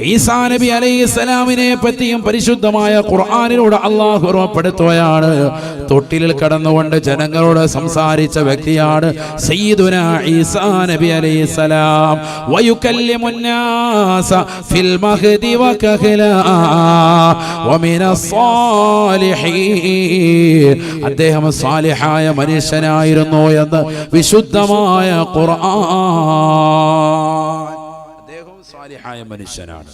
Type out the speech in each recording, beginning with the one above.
ഈസാ നബി അലൈഹിസ്സലാമിനെ പറ്റിയും പരിശുദ്ധമായ ഖുർആനിലൂടെ അല്ലാഹു ഓർമ്മപ്പെടുത്തുകയാണ്. തൊട്ടിലിൽ കടന്നുകൊണ്ട് ജനങ്ങളോട് സംസാരിച്ച വ്യക്തിയാണ് സയ്യിദുനാ ഈസാ നബി അലൈഹിസ്സലാം. വയുകല്ലിമുന്നാസ ഫിൽ മഹ്ദി വകഹ്ലാ വമിനസ് സാലിഹീൻ. അദ്ദേഹം സാലിഹായ മനുഷ്യനായിരുന്നു എന്ന് വിശുദ്ധമായ ഖുർആൻ. സാലിഹായ മനുഷ്യനാണ്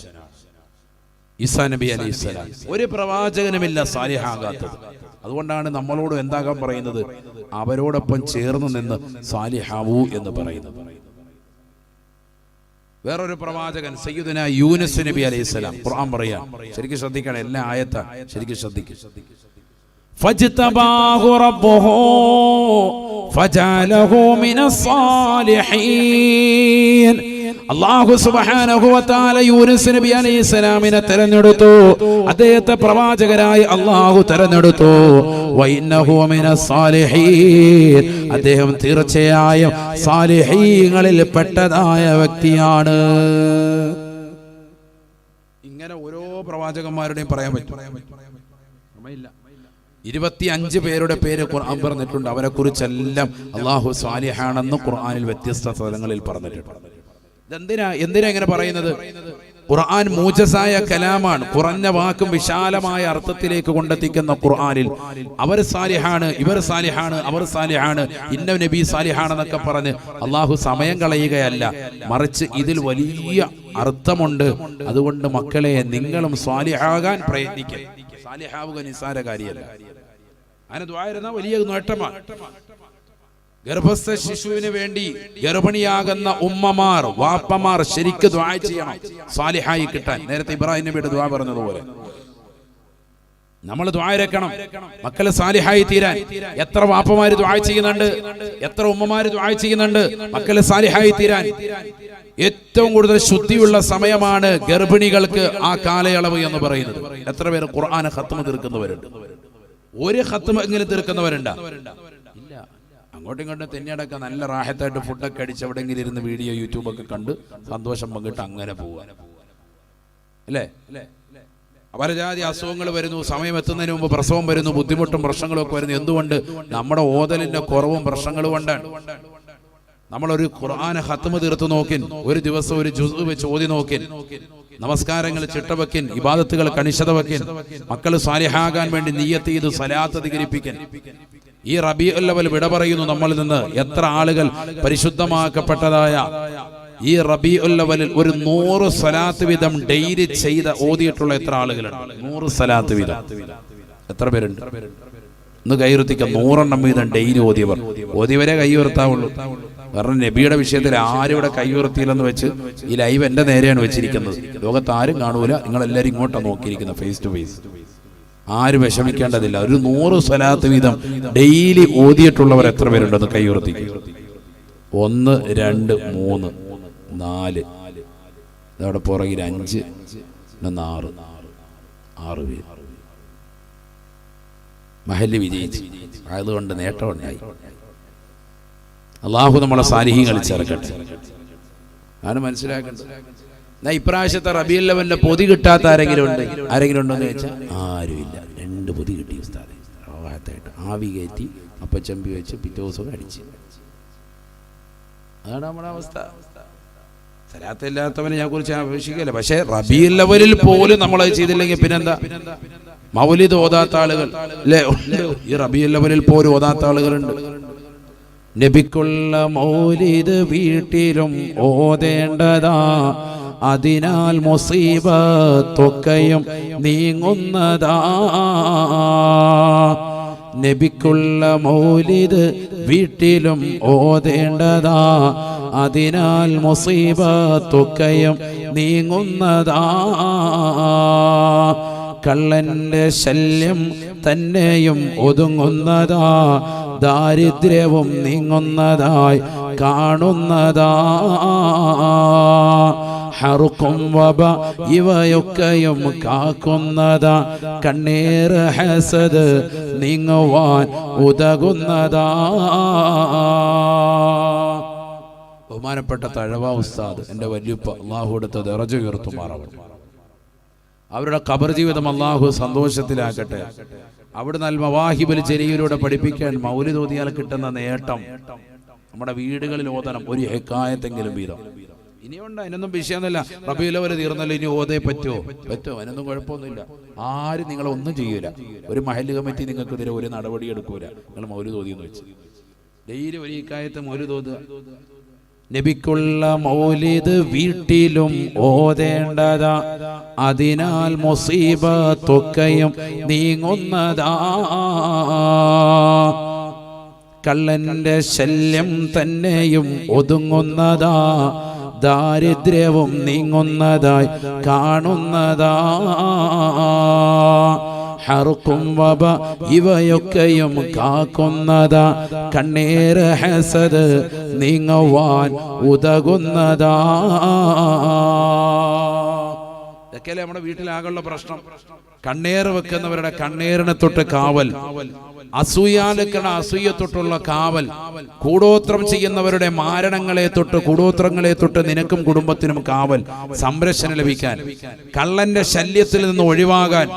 ഈസാ നബി അലൈഹിസ്സലാം. ഒരു പ്രവാചകനുമില്ല സാലിഹാകാത്തത്. അതുകൊണ്ടാണ് നമ്മളോട് എന്താകാൻ പറയുന്നത്? അവരോടൊപ്പം ചേർന്ന് നിന്ന് സാലിഹാവൂ എന്ന് പറയുന്നത്. വേറൊരു പ്രവാചകൻ സയ്യിദുനാ യൂനുസ് നബി അലൈഹിസ്സലാം. ഖുർആൻ പറയാം, ശരിക്കും ശ്രദ്ധിക്കണം, എല്ലാ ആയത്താ ശരിക്കും ശ്രദ്ധിക്കും. ഫജ്തബാഹു റബ്ബുഹു ഫജഅലഹു മിനസ് സാലിഹീൻ. അല്ലാഹു സുബ്ഹാനഹു വ തആല യൂനുസ് നബി അലൈഹിസ്സലാമിനെ തിരഞ്ഞെടുത്തു. അദ്ദേഹത്തെ പ്രവാചകരായി അല്ലാഹു തിരഞ്ഞെടുത്തു. വഇന്നഹു മിനസ് സാലിഹീൻ. അദ്ദേഹം തീർച്ചയായും സാലിഹീങ്ങളിൽ പെട്ടതായ വ്യക്തിയാണ്. ഇങ്ങനെ ഓരോ പ്രവാചകന്മാരുടെയും പറയാൻ പറ്റും. 25 പേരുടെ പേര് ഖുർആൻ പറഞ്ഞിട്ടുണ്ട്. അവരെ കുറിച്ചെല്ലാം അല്ലാഹു സാലിഹാണെന്ന് ഖുർആനിൽ വ്യത്യസ്ത സ്ഥലങ്ങളിൽ പറഞ്ഞിട്ടുണ്ട്. എന്തിനാ ഇങ്ങനെ പറയുന്നത്? ഖുർആൻ മൂജസായ കലാമാണ്. കുറഞ്ഞ വാക്കും വിശാലമായ അർത്ഥത്തിലേക്ക് കൊണ്ടെത്തിക്കുന്ന ഖുർആനിൽ അവർ സാലിഹാണ്, ഇവർ സാലിഹാണ്, അവർ സാലിഹാണ്, ഇന്ന നബി സാലിഹാണെന്നൊക്കെ പറഞ്ഞ് അള്ളാഹു സമയം കളയുകയല്ല, മറിച്ച് ഇതിൽ വലിയ അർത്ഥമുണ്ട്. അതുകൊണ്ട് മക്കളെ, നിങ്ങളും സാലിഹാകാൻ പ്രയത്നിക്കുക. സാലിഹാവുക നിസ്സാര കാര്യമല്ല. അതിന് ദുആ ചെയ്യുന്ന വലിയ നേട്ടമാണ്. ഗർഭസ്ഥ ശിശുവിന് വേണ്ടി ഗർഭിണിയാകുന്ന ഉമ്മമാർ, വാപ്പമാർ ശരിക്ക് ദുആ ചെയ്യണം സാലിഹായി കിട്ടാൻ. നേരത്തെ ഇബ്രാഹിം നബിയുടെ ദുആ പറഞ്ഞതുപോലെ നമ്മൾ ദുആ ഇരക്കണം മക്കളെ സാലിഹായി തീരാൻ. എത്ര വാപ്പമാര് ദുആ ചെയ്യുന്നുണ്ട്, എത്ര ഉമ്മമാര് ദുആ ചെയ്യുന്നുണ്ട് മക്കളെ സാലിഹായി തീരാൻ. ഏറ്റവും കൂടുതൽ ശുദ്ധിയുള്ള സമയമാണ് ഗർഭിണികൾക്ക് ആ കാലയളവ് എന്ന് പറയുന്നത്. എത്ര പേര് ഖുർആൻ ഖത്മ തീർക്കുന്നവരുണ്ട്? ഒരു ഖത്മ എങ്കിലും തീർക്കുന്നവരുണ്ട്? ഇല്ല. അങ്ങോട്ടും ഇങ്ങോട്ടും തെന്നിയടക്കം നല്ല റാഹത്തായിട്ട് ഫുഡൊക്കെ അടിച്ച് എവിടെയെങ്കിലും ഇരുന്ന് വീഡിയോ യൂട്യൂബൊക്കെ കണ്ട് സന്തോഷം പങ്കിട്ട് അങ്ങനെ പോവുക അല്ലേ? പലജാതി അസുഖങ്ങൾ വരുന്നു, സമയം എത്തുന്നതിന് മുമ്പ് പ്രസവം വരുന്നു, ബുദ്ധിമുട്ടും പ്രശ്നങ്ങളും ഒക്കെ വരുന്നു. എന്തുകൊണ്ട്? നമ്മുടെ ഓതലിന്റെ കുറവും പ്രശ്നങ്ങളും കൊണ്ടാണ്. നമ്മളൊരു ഖുർആൻ ഖത്മ തീർത്തു നോക്കിൻ, ഒരു ദിവസം ഒരു ജുസ് വെച്ച് ഓതി നോക്കിൻ, നമസ്കാരങ്ങൾ ചിട്ടവെക്കിൻ, ഇബാദത്തുകൾ കണിശത വെക്കിൻ, മക്കൾ സാലിഹാകാൻ വേണ്ടി നിയ്യത്ത് ചെയ്ത് സലാത്ത് അധികരിപ്പിക്കൻ. ഈ റബീഉൽ അവൽ വിട പറയുന്നു നമ്മളിൽ നിന്ന്. എത്ര ആളുകൾ പരിശുദ്ധമാക്കപ്പെട്ടതായ ഈ റബീഉൽ അവലിൽ ഒരു 100 സലാത്ത് വീതം ഡെയിലി ചെയ്ത ഓതിയിട്ടുള്ള എത്ര ആളുകളുണ്ട്? 100 സലാത്ത് വീതം എത്ര പേരുണ്ട്? ഇന്ന് കൈയുയർത്തിക്കാം. 100 വീതം ഡെയിലി ഓതിയവരെ കൈയുയർത്താവുള്ളൂ. കാരണം നബിയുടെ വിഷയത്തിൽ ആരും ഇവിടെ കൈയുയർത്തിയില്ലെന്ന് വെച്ച് ഈ ലൈവ് എന്റെ നേരെയാണ് വെച്ചിരിക്കുന്നത്. ലോകത്ത് ആരും കാണൂല, നിങ്ങളെല്ലാവരും ഇങ്ങോട്ടാണ് നോക്കിയിരിക്കുന്നത്, ഫേസ് ടു ഫേസ്. ആരും വിഷമിക്കേണ്ടതില്ല. ഒരു 100 സലാത്ത് വീതം ഡെയിലി ഓതിയിട്ടുള്ളവർ എത്ര പേരുണ്ടെന്ന് കൈയുയർത്തിക്കും. 1 2 3 4, അതവിടെ പുറകിൽ 5 6 പേര്. മഹല്ല് വിജയിച്ചു. അതുകൊണ്ട് നേട്ടമുണ്ടായി. അള്ളാഹു നമ്മളെ സാലിഹീങ്ങളിൽ ചേർക്കട്ടെ. ആണ് മനസ്സിലാക്കേണ്ടത്. എന്നാ ഇപ്രാവശ്യത്തെ റബീഉൽ അവലിന്റെ പൊതി കിട്ടാത്ത ആരെങ്കിലും ഉണ്ടോ എന്ന് ചോദിച്ചാൽ ആരുമില്ല. 2 പൊതി കിട്ടി ഉസ്താദേ, റാഹത്തായിട്ട് ആവി കയറ്റി അപ്പച്ചമ്പി വെച്ച് പിറ്റേ ദിവസം അടിച്ച്. അതാണ് നമ്മുടെ അവസ്ഥ. സലാത്തില്ലാത്തവനെ ഞാൻ കുറിച്ച് അപേക്ഷിക്കല്ല. പക്ഷെ റബീഉൽ അവലിൽ പോലും നമ്മളത് ചെയ്തില്ലെങ്കിൽ പിന്നെന്താ? മൗലിദ് ഓതാത്ത ആളുകൾ അല്ലേ? ഈ റബീഉൽ അവലിൽ പോലും ഓതാത്ത ആളുകളുണ്ട്. നബിക്കുള്ള മൗലിദ് വീട്ടിലും ഓതേണ്ടതാ, അതിനാൽ മുസീബത്തൊക്കെയും നീങ്ങുന്നതാ. നബിക്കുള്ള മൗലിദ് വീട്ടിലും ഓതേണ്ടതാ, അതിനാൽ മുസീബത്തൊക്കെയും നീങ്ങുന്നതാ. കള്ളന്റെ ശല്യം തന്നെയും ഒതുങ്ങുന്നതാ, ദാരിദ്ര്യവും നീങ്ങുന്നതായി കാണുന്നതാ. ഹറുക്കും വബ ഇവയൊക്കെയും കാക്കുന്നതാ, കണ്ണീർ ഹസദ് നീങ്ങുവാൻ ഉതകുന്നതാ. ബഹുമാനപ്പെട്ട തഴവ ഉസ്താദ്, എൻ്റെ വല്യുപ്പ, അല്ലാഹു അടുത്ത ദറജ ഉയർത്തുമാറാവട്ടെ. അവരുടെ ഖബർ ജീവിതം അള്ളാഹു സന്തോഷത്തിലാക്കട്ടെ. അവിടുന്ന് അൽ മവാഹിബുൽ ജലീലിലൂടെ പഠിപ്പിക്കാൻ മൗലിദ് ഓതിയാൽ കിട്ടുന്ന നേട്ടം നമ്മുടെ വീടുകളിൽ ഓതണം, ഒരു ഹിക്കായത്തെങ്കിലും വീതം. ഇനിയുണ്ട്, അതിനൊന്നും വിഷയമൊന്നുമില്ല. റബീഉൽ അവ്വൽ തീർന്നല്ലോ, ഇനി ഓതേ പറ്റുമോ? അതിനൊന്നും കുഴപ്പമൊന്നുമില്ല. ആരും നിങ്ങളെ ഒന്നും ചെയ്യൂല. ഒരു മഹല്ല് കമ്മിറ്റി നിങ്ങൾക്കെതിരെ ഒരു നടപടി എടുക്കൂല. നിങ്ങൾ മൗലിദ് ഓതിയെന്ന് വെച്ച് ഡെയിലി ഒരു ഹിക്കായത്ത് മൗലിദ് ഓതുക. നബിക്കുള്ള മൗലിദ് വീട്ടിലും ഓതേണ്ടതാ, അതിനാൽ മുസീബത്തൊക്കെയും നീങ്ങുന്നതാ. കള്ളന്റെ ശല്യം തന്നെയും ഒതുങ്ങുന്നതാ, ദാരിദ്ര്യവും നീങ്ങുന്നതായി കാണുന്നതാ. ഹർക്കും വബ ഇവയൊക്കെയും കാക്കുന്നതാ, കണ്ണീർ ഹസദ് നീങ്ങുവാൻ ഉതകുന്നതാ. ഇതൊക്കെയല്ലേ നമ്മുടെ വീട്ടിലാകുള്ള പ്രശ്നം. കണ്ണീർ വെക്കുന്നവരുടെ കണ്ണീരിനെ തൊട്ട് കാവൽ, അസൂയാലുക്കളുടെ അസൂയ തൊട്ടുള്ള കാവൽ, കൂടോത്രം ചെയ്യുന്നവരുടെ മാരണങ്ങളെ തൊട്ട് കൂടോത്രങ്ങളെ തൊട്ട് നിനക്കും കുടുംബത്തിനും കാവൽ, സംരക്ഷണം ലഭിക്കാൻ, കള്ളന്റെ ശല്യത്തിൽ നിന്ന് ഒഴിവാകാൻ,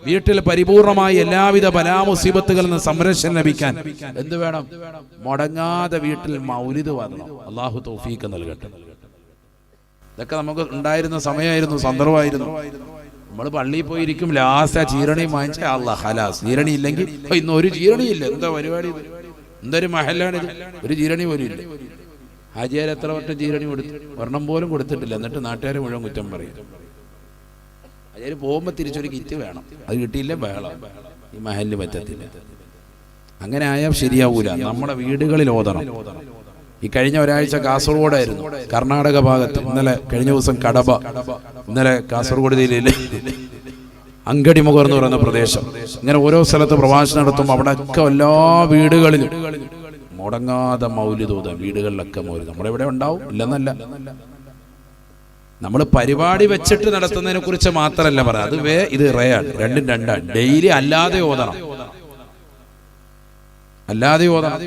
വീട്ടിൽ പരിപൂർണമായി എല്ലാവിധ ബലാമുസീബത്തുകളിൽ നിന്ന് സംരക്ഷണം ലഭിക്കാൻ എന്ത് വേണം? മുടങ്ങാതെ വീട്ടിൽ മൗലിദ് ഓതണം. അള്ളാഹു തൗഫീഖ് നൽകട്ടെ. ഇതൊക്കെ നമുക്ക് ഉണ്ടായിരുന്ന സമയമായിരുന്നു, സന്ദർഭമായിരുന്നു. നമ്മൾ പള്ളിയിൽ പോയിരിക്കും, ലാസ്റ്റ് ആ ചീരണിയും വാങ്ങിച്ച അല്ലാഹ് ഹലാസ്. ചീരണി ഇല്ലെങ്കിൽ ഇന്ന് ഒരു ചീരണിയില്ല. എന്താ പരിപാടി? എന്തൊരു മഹലാണിത്? ഒരു ചീരണി പോലും ഇല്ല. ഹാജിയാർ എത്ര വട്ടം ചീരണി കൊടുത്തു? ഒരെണ്ണം പോലും കൊടുത്തിട്ടില്ല. എന്നിട്ട് നാട്ടുകാരെ മുഴുവൻ കുറ്റം പറയും. ഹാജിയാർ പോകുമ്പോൾ തിരിച്ചൊരു കിറ്റ് വേണം, അത് കിട്ടിയില്ല ബഹളം. ഈ മഹലിന് പറ്റത്തില്ല. അങ്ങനെ ആയാൽ ശരിയാവൂല. നമ്മുടെ വീടുകളിൽ ഓതണം. ഈ കഴിഞ്ഞ ഒരാഴ്ച കാസർഗോഡായിരുന്നു, കർണാടക ഭാഗത്ത്. ഇന്നലെ കഴിഞ്ഞ ദിവസം കടബ, ഇന്നലെ കാസർഗോഡ് ജില്ലയിലെ അങ്കടിമുഖം എന്ന് പറയുന്ന പ്രദേശം. ഇങ്ങനെ ഓരോ സ്ഥലത്ത് പ്രഭാഷണം നടത്തുമ്പോൾ അവിടെയൊക്കെ എല്ലാ വീടുകളിലും മുടങ്ങാതെ മൗലിദ് ഓതാ. വീടുകളിലൊക്കെ മൗലിദ്. നമ്മുടെ ഇവിടെ ഉണ്ടാവും, ഇല്ലെന്നല്ല. നമ്മൾ പരിപാടി വെച്ചിട്ട് നടത്തുന്നതിനെ കുറിച്ച് മാത്രമല്ല പറയാം. അത് ഇത് റയാണ്, രണ്ടും രണ്ടാണ്. ഡെയിലി അല്ലാതെ ഓതണം, അല്ലാതെ ഓതണം.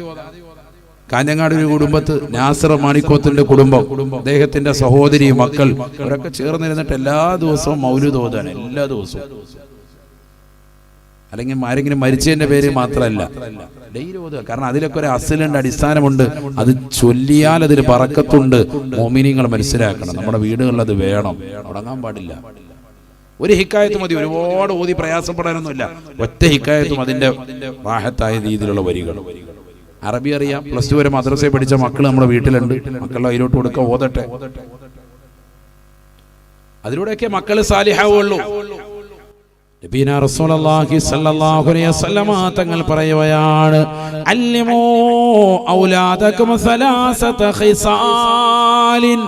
കാഞ്ഞങ്ങാട് ഒരു കുടുംബത്ത് നാസർ മാണിക്കോത്തിന്റെ കുടുംബം, അദ്ദേഹത്തിന്റെ സഹോദരി, മക്കൾ അവരൊക്കെ ചേർന്നിരുന്നിട്ട് എല്ലാ ദിവസവും മൗലിദ് ഓതാണ്. എല്ലാ ദിവസവും. അല്ലെങ്കിൽ ആരെങ്കിലും മരിച്ചതിന്റെ പേര് മാത്രമല്ല, ഡെയിലി ഓതുക. കാരണം അതിലൊക്കെ ഒരു അസലുണ്ട്, അടിസ്ഥാനമുണ്ട്. അത് ചൊല്ലിയാൽ അതിന് ബറക്കത്തുണ്ട്. മോമിനിങ്ങൾ മനസ്സിലാക്കണം. നമ്മുടെ വീടുകളിൽ അത് വേണം, മുടങ്ങാൻ പാടില്ല. ഒരു ഹിക്കായത്ത് മതി, ഒരുപാട് ഓതി പ്രയാസപ്പെടാനൊന്നുമില്ല. ഒറ്റ ഹിക്കായത്തും അതിന്റെ റാഹത്തായ രീതിയിലുള്ള വരികൾ. അറബി അറിയാം, +2 വരെ മദ്രസയിൽ പഠിച്ച മക്കൾ നമ്മുടെ വീട്ടിലുണ്ട്. മക്കളുടെ അതിലോട്ട് കൊടുക്കുക, ഓതട്ടെ. അതിലൂടെയൊക്കെ മക്കൾ സാലിഹാവുള്ളൂ. നബീന റസൂലുള്ളാഹി സ്വല്ലല്ലാഹു അലൈഹി വസല്ലമ തങ്ങൾ പറയുകയാണ്, അല്ലിമൂ ഔലാദകും സലാസത ഖിസാലിൻ.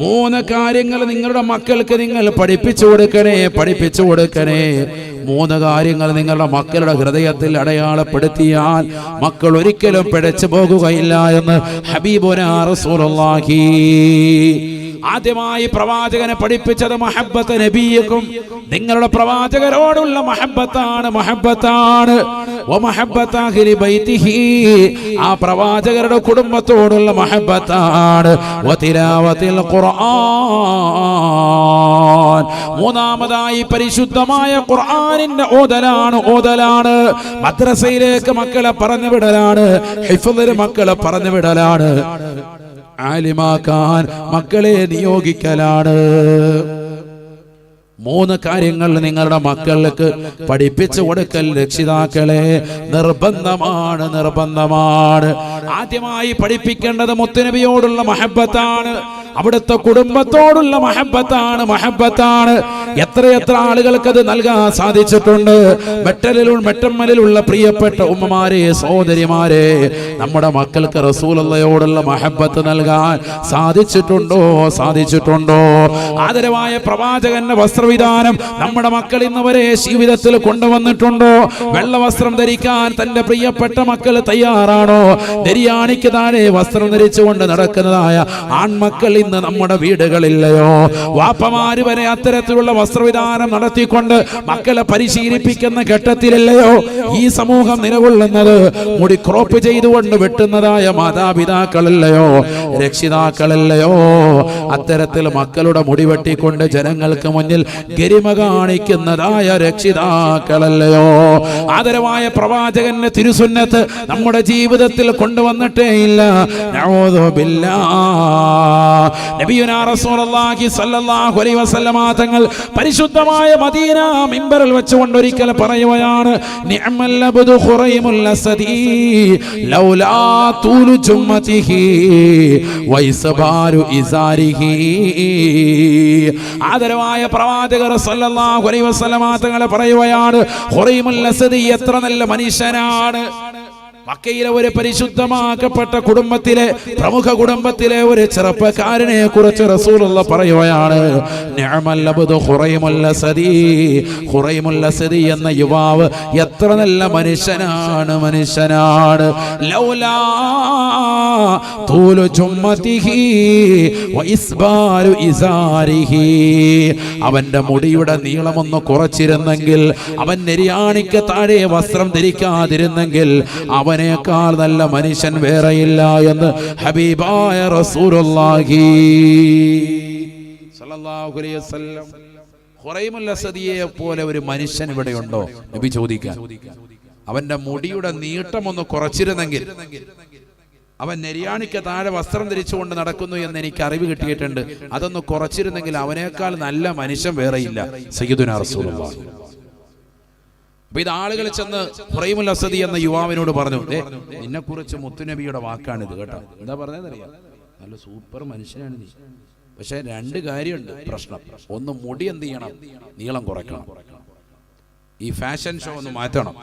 3 കാര്യങ്ങൾ നിങ്ങളുടെ മക്കൾക്ക് നിങ്ങൾ പഠിപ്പിച്ചു കൊടുക്കണേ, പഠിപ്പിച്ചു കൊടുക്കണേ. 3 കാര്യങ്ങൾ നിങ്ങളുടെ മക്കളുടെ ഹൃദയത്തിൽ അടയാളപ്പെടുത്തിയാൽ മക്കൾ ഒരിക്കലും പിഴച്ചു പോകുകയില്ല എന്ന് ഹബീബുനാ റസൂലുള്ളാഹി. ആദ്യമായി പ്രവാചകനെ പഠിപ്പിച്ചത് മഹബ്ബത്ത് നബിയക്കും, നിങ്ങളുടെ പ്രവാചകരോടുള്ള മഹബ്ബത്താണ്. മഹബ്ബത്താണ് വമഹബ്ബത്ത് അഹ്ലി ബൈതിഹി, ആ പ്രവാചകരുടെ കുടുംബത്തോടുള്ള മഹബ്ബത്താണ്. വതിലാവത്തിൽ ഖുർആൻ, മൂന്നാമതായി പരിശുദ്ധമായ ഖുർആനിന്റെ ഓതലാണ്. മദ്രസയിലേക്ക് മക്കളെ പറഞ്ഞു വിടലാണ്, ഹിഫ്ളിന് മക്കളെ പറഞ്ഞു വിടലാണ്, ആലിമാക്കാൻ മക്കളെ നിയോഗിക്കലാണ്. 3 കാര്യങ്ങൾ നിങ്ങളുടെ മക്കൾക്ക് പഠിപ്പിച്ചു കൊടുക്കൽ രക്ഷിതാക്കളെ നിർബന്ധമാണ്, നിർബന്ധമാണ്. ആദ്യമായി പഠിപ്പിക്കേണ്ടത് മുത്തുനബിയോടുള്ള മഹബ്ബത്താണ്, അവിടുത്തെ കുടുംബത്തോടുള്ള മഹബ്ബത്താണ്. മഹബ്ബത്താണ്. എത്രയെത്ര ആളുകൾക്ക് അത് നൽകാൻ സാധിച്ചിട്ടുണ്ട്. മെട്ടമ്മലിലുള്ള പ്രിയപ്പെട്ട ഉമ്മമാരെ, സഹോദരിമാരെ, നമ്മുടെ മക്കൾക്ക് റസൂലുള്ളാഹിയോടുള്ള മഹബ്ബത്ത് നൽകാൻ സാധിച്ചിട്ടുണ്ടോ? സാധിച്ചിട്ടുണ്ടോ? ആദരവായ പ്രവാചകന്റെ വസ്ത്രവിധാനം നമ്മുടെ മക്കൾ ഇന്ന് വരെ ജീവിതത്തിൽ കൊണ്ടുവന്നിട്ടുണ്ടോ? വെള്ള വസ്ത്രം ധരിക്കാൻ തന്റെ പ്രിയപ്പെട്ട മക്കൾ തയ്യാറാണോ? നെരിയാണിക്ക് താഴെ വസ്ത്രം ധരിച്ചുകൊണ്ട് നടക്കുന്നതായ ആൺമക്കൾ ഇന്ന് നമ്മുടെ വീടുകളില്ലയോ? വാപ്പമാര് വരെ അത്തരത്തിലുള്ള വസ്ത്രവിധാനം നടത്തിക്കൊണ്ട് മക്കളെ പരിശീലിപ്പിക്കുന്ന ഘട്ടത്തിലല്ലയോ ഈ സമൂഹം നിലകൊള്ളുന്നത്? മുടി ക്രോപ്പ് ചെയ്തുകൊണ്ട് വെട്ടുന്നതായ മാതാപിതാക്കളല്ലയോ, രക്ഷിതാക്കളല്ലയോ? അത്തരത്തിൽ മക്കളുടെ മുടി വെട്ടിക്കൊണ്ട് ജനങ്ങൾക്ക് മുന്നിൽ ഗരിമ കാണിക്കുന്നതായ രക്ഷിതാക്കളല്ലയോ? ആദരവായ പ്രവാചകന്റെ തിരുസുന്നത്ത് നമ്മുടെ ജീവിതത്തിൽ കൊണ്ടുവന്നിട്ടേ ഇല്ല. നഊദു ബില്ലാഹ്. നബിയുനാ റസൂലുള്ളാഹി സ്വല്ലല്ലാഹു അലൈഹി വസല്ലമ തങ്ങൾ പരിശുദ്ധമായ മദീന മിമ്പറിൽ വെച്ചുകൊണ്ട് ഒരിക്കൽ പറയുകയാണ്, നിഅമൽ അബ്ദു ഖുറൈമുൽ അസദി ലൗലാ തൂലു ജുമ്മതിഹി വൈസബാരു ഇസാരിഹി. ആദരവായ പ്രവാചകർ സ്വല്ലല്ലാഹു അലൈഹി വസല്ലമ തങ്ങൾ പറയുകയാണ്, ഖുറൈമുൽ അസദി എത്ര നല്ല മനുഷ്യനാണ്. മക്കയിലെ ഒരു പരിശുദ്ധമാക്കപ്പെട്ട കുടുംബത്തിലെ പ്രമുഖ കുടുംബത്തിലെ ഒരു ചെറുപ്പക്കാരനെ കുറിച്ച് റസൂലുള്ളാഹി പറയുകയാണ്, നിഅമൽ അബ്ദു ഖുറൈമുൽ അസദി. ഖുറൈമുൽ അസദി എന്ന യുവാവ് എത്ര നല്ല മനുഷ്യനാണ്. ലൗലാ തൂലു ജുമ്മതിഹി വഇസ്ബാലു ഇസാരിഹി. അവന്റെ മുടിയുടെ നീളമൊന്ന് കുറച്ചിരുന്നെങ്കിൽ, അവൻ നെരിയാണിക്ക് താഴെ വസ്ത്രം ധരിക്കാതിരുന്നെങ്കിൽ അവനേക്കാൾ നല്ല മനുഷ്യൻ വേറെയില്ല എന്ന് ഹബീബായ റസൂലുള്ളാഹി സ്വല്ലല്ലാഹു അലൈഹി വസല്ലം. ഖുറൈമുൽ അസദിയെ പോലെ ഒരു മനുഷ്യൻ ഇവിടെ ഉണ്ടോ? നബി ചോദിക്കാൻ. അവന്റെ മുടിയുടെ നീട്ടം ഒന്ന് കുറച്ചിരുന്നെങ്കിൽ, അവൻ നെരിയാണിക്ക് താഴെ വസ്ത്രം ധരിച്ചുകൊണ്ട് നടക്കുന്നു എന്ന് എനിക്ക് അറിവ് കിട്ടിയിട്ടുണ്ട്, അതൊന്ന് കുറച്ചിരുന്നെങ്കിൽ അവനേക്കാൾ നല്ല മനുഷ്യൻ വേറെയില്ല സയ്യിദുനാ റസൂലുള്ളാഹി. അപ്പൊ ഇത് ആളുകൾ ചെന്ന് ഖുറൈമുൽ അസദി എന്ന യുവാവിനോട് പറഞ്ഞു, നിന്നെ കുറിച്ച് മുത്തുനബിയുടെ വാക്കാണിത് കേട്ടോ. എന്താ പറഞ്ഞതെന്നറിയാം? നല്ല സൂപ്പർ മനുഷ്യനാണ് നീ, പക്ഷെ രണ്ട് കാര്യമുണ്ട് പ്രശ്നം. ഒന്ന്, മുടി എന്ത് ചെയ്യണം? നീളം കുറയ്ക്കണം, ഈ ഫാഷൻ ഷോ ഒന്ന് മാറ്റണം.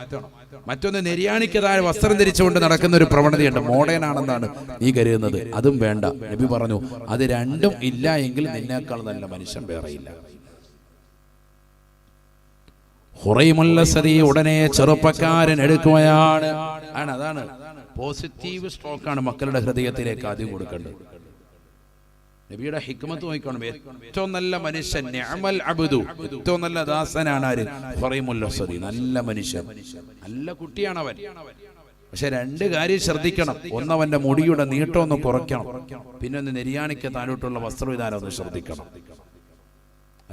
മറ്റൊന്ന്, നെരിയാണിക്ക് താഴെ വസ്ത്രം ധരിച്ചുകൊണ്ട് നടക്കുന്ന ഒരു പ്രവണതയുണ്ട്, മോഡേൺ ആണെന്നാണ് നീ കരുതുന്നത്, അതും വേണ്ട. നബി പറഞ്ഞു, അത് രണ്ടും ഇല്ല എങ്കിൽ നിന്നേക്കാൾ നല്ല മനുഷ്യൻ വേറെയില്ല. ഖുറൈമുൽ അസദി ഉടനെ ചെറുപ്പക്കാരൻ എടുക്കുകയാണ്. അതാണ് പോസിറ്റീവ് സ്ട്രോക്കാണ് മക്കളുടെ ഹൃദയത്തിലേക്ക് ആദ്യം കൊടുക്കേണ്ടത്. നബിയുടെ ഹിക്മത്ത് നോക്കണം. ഏറ്റവും നല്ല മനുഷ്യൻ, നിഅമൽ അബ്ദു, ഏറ്റവും നല്ല ദാസനാണ് ആര്? ഖുറൈമുൽ അസദി. നല്ല മനുഷ്യൻ, നല്ല കുട്ടിയാണ് അവൻ. പക്ഷെ രണ്ട് കാര്യം ശ്രദ്ധിക്കണം. ഒന്ന്, അവന്റെ മുടിയുടെ നീട്ടം ഒന്ന് കുറയ്ക്കണം. പിന്നെ ഒന്ന്, നെരിയാണിക്ക് താഴോട്ടുള്ള വസ്ത്രവിധാനം ഒന്ന് ശ്രദ്ധിക്കണം.